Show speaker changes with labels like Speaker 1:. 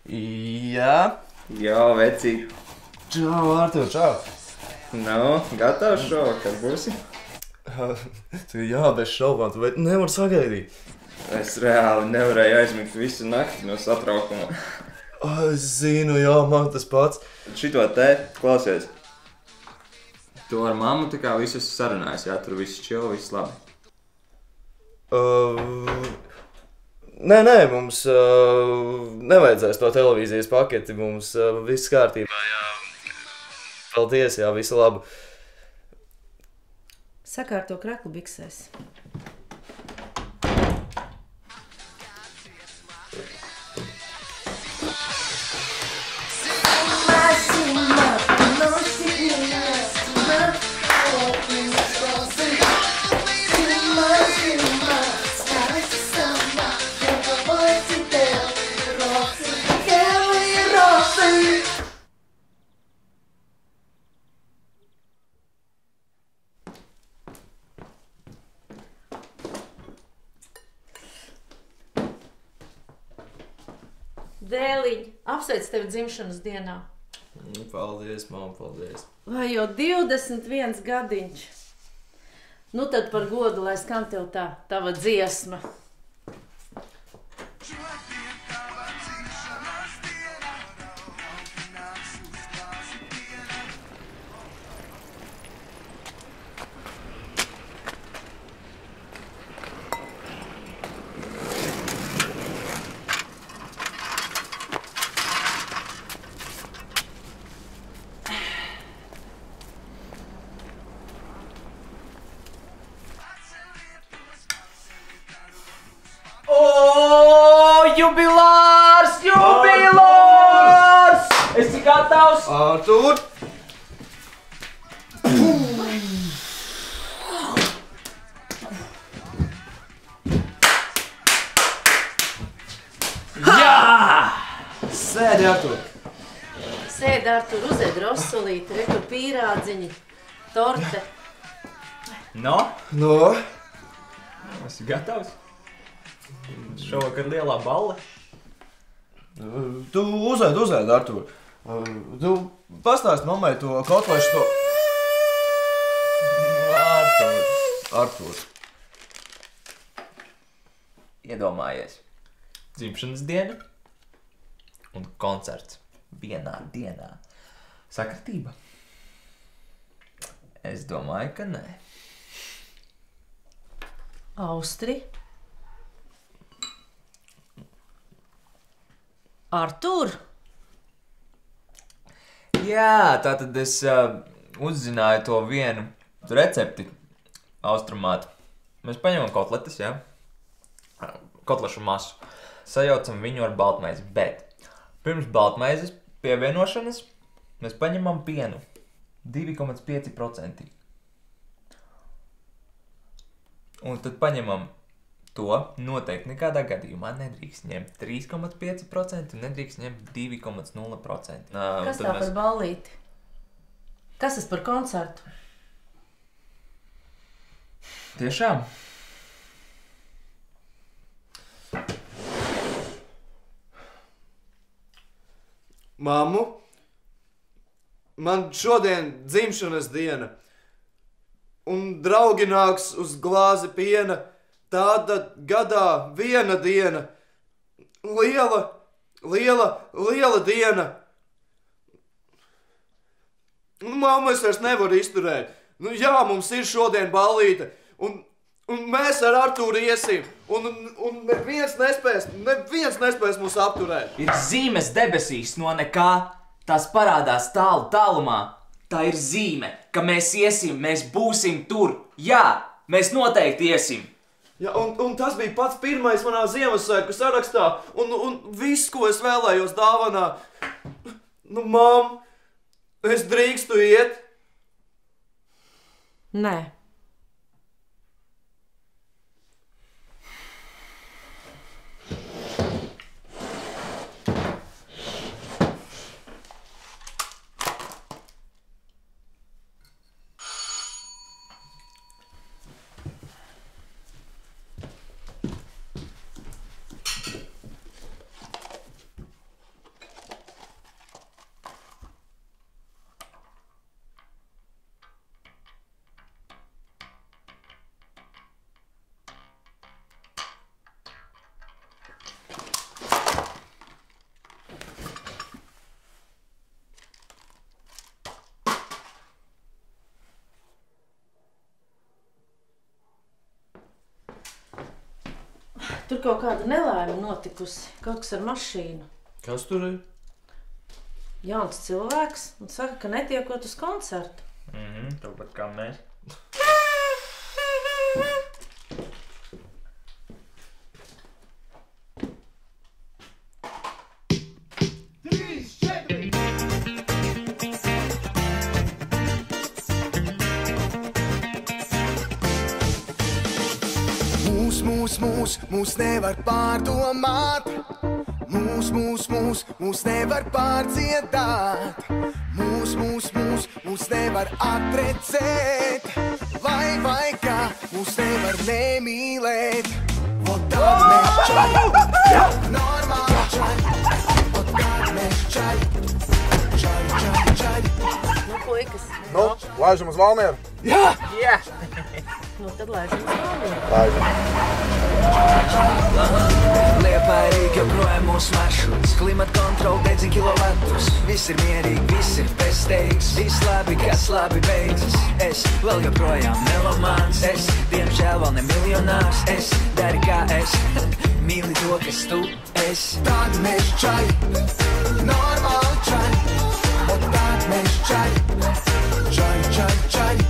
Speaker 1: Jā.
Speaker 2: Jā, vecīt.
Speaker 1: Čau, Artur, čau.
Speaker 2: Nu, gatavs šovakar būsi?
Speaker 1: Jā, bez šaubām, tu nevar sagaidīt.
Speaker 2: Es reāli nevarēju aizmigt visu nakti no satraukuma.
Speaker 1: Es zinu, jā, man tas pats.
Speaker 2: Šito te, klausies. Tu ar mammu tā kā visu sarunājas, jā, tur viss čil, viss labi.
Speaker 1: Nē, mums nevajadzēs to televīzijas paketi, mums viss kārtībā, jā. Paldies, jā, visu labu.
Speaker 3: Sakārto kreklu biksēs. Dēliņ, apsveic tevi dzimšanas dienā.
Speaker 1: Paldies, mamma, paldies.
Speaker 3: Vai jau 21 gadiņš? Nu tad par godu, lai skan tev tā tava dziesma.
Speaker 4: Jubilārs! Jubilārs! Esi gatavs?
Speaker 1: Artur!
Speaker 4: Jā!
Speaker 1: Sēdi, Artur!
Speaker 3: Sēdi, Artur, uzēd rosolīti, reku pīrādziņi, torte.
Speaker 4: No?
Speaker 1: No?
Speaker 4: Esi gatavs? Šovakar lielā balle.
Speaker 1: Tu uzēd, Artur. Tu pastāsti mammai to kotlešu to... Artur.
Speaker 4: Iedomājies. Dzimšanas diena un koncerts vienā dienā. Sakritība? Es domāju, ka nē.
Speaker 3: Austri? Artur?
Speaker 4: Jā, tātad es uzzināju to vienu recepti austrumātu. Mēs paņemam kotletes, jā? Kotlešu masu. Sajaucam viņu ar baltmaizi, bet pirms baltmaizes pievienošanas mēs paņemam pienu 2,5%. Un tad paņemam to, noteikti nekādā gadījumā nedrīkst ņemt 3,5% un nedrīkst ņemt 2,0%.
Speaker 3: Kas tā par ballīti? Kas tas par koncertu?
Speaker 4: Tiešām?
Speaker 1: Mammu, man šodien dzimšanas diena, un draugi nāks uz glāzi piena. Tāda gadā viena diena. Liela diena. Mamma, es vairs nevaru izturēt. Jā, mums ir šodien ballīte. Un mēs ar Artūru iesim. Un neviens nespēs mūs apturēt.
Speaker 4: Ir zīmes debesīs no nekā. Tās parādās tālu tālumā. Tā ir zīme, ka mēs iesim, mēs būsim tur. Jā, mēs noteikti iesim.
Speaker 1: Ja, un tas bija pats pirmais manā Ziemassvētku sarakstā, un viss, ko es vēlējos dāvanā. Mam, es drīkstu iet?
Speaker 3: Nē. Tur kaut kāda nelaime notikusi, kaut kas ar mašīnu.
Speaker 1: Kas tur ir?
Speaker 3: Jauns cilvēks un saka, ka netiekot uz koncertu.
Speaker 4: Tāpat kā mēs.
Speaker 5: Mūs nevar pārdomāt, mūs nevar pārdziedāt, mūs nevar atrecēt, vai kā mūs nevar nemīlēt. Vot tād mēs čaļi, normāli čaļi, vot tād mēs čaļi.
Speaker 3: Nu, puikas.
Speaker 6: Nu, laižam uz Valmieru?
Speaker 3: Jā! Nu, tad laižam uz Valmieru.
Speaker 6: Laižam.
Speaker 5: Liepā ir Rīga, joprojām mūsu maršruts. Klimata kontrola, 10 kilovatus. Viss ir mierīgi, viss ir bezsteigs. Viss labi, kas labi beidzas. Es vēl joprojām melomāns. Es, diemžēl, vēl ne miljonārs. Es dari kā es, mīli to, kas tu esi. Tad mēs čaļi, normāli čaļi. Un tad mēs čaļi, čaļi.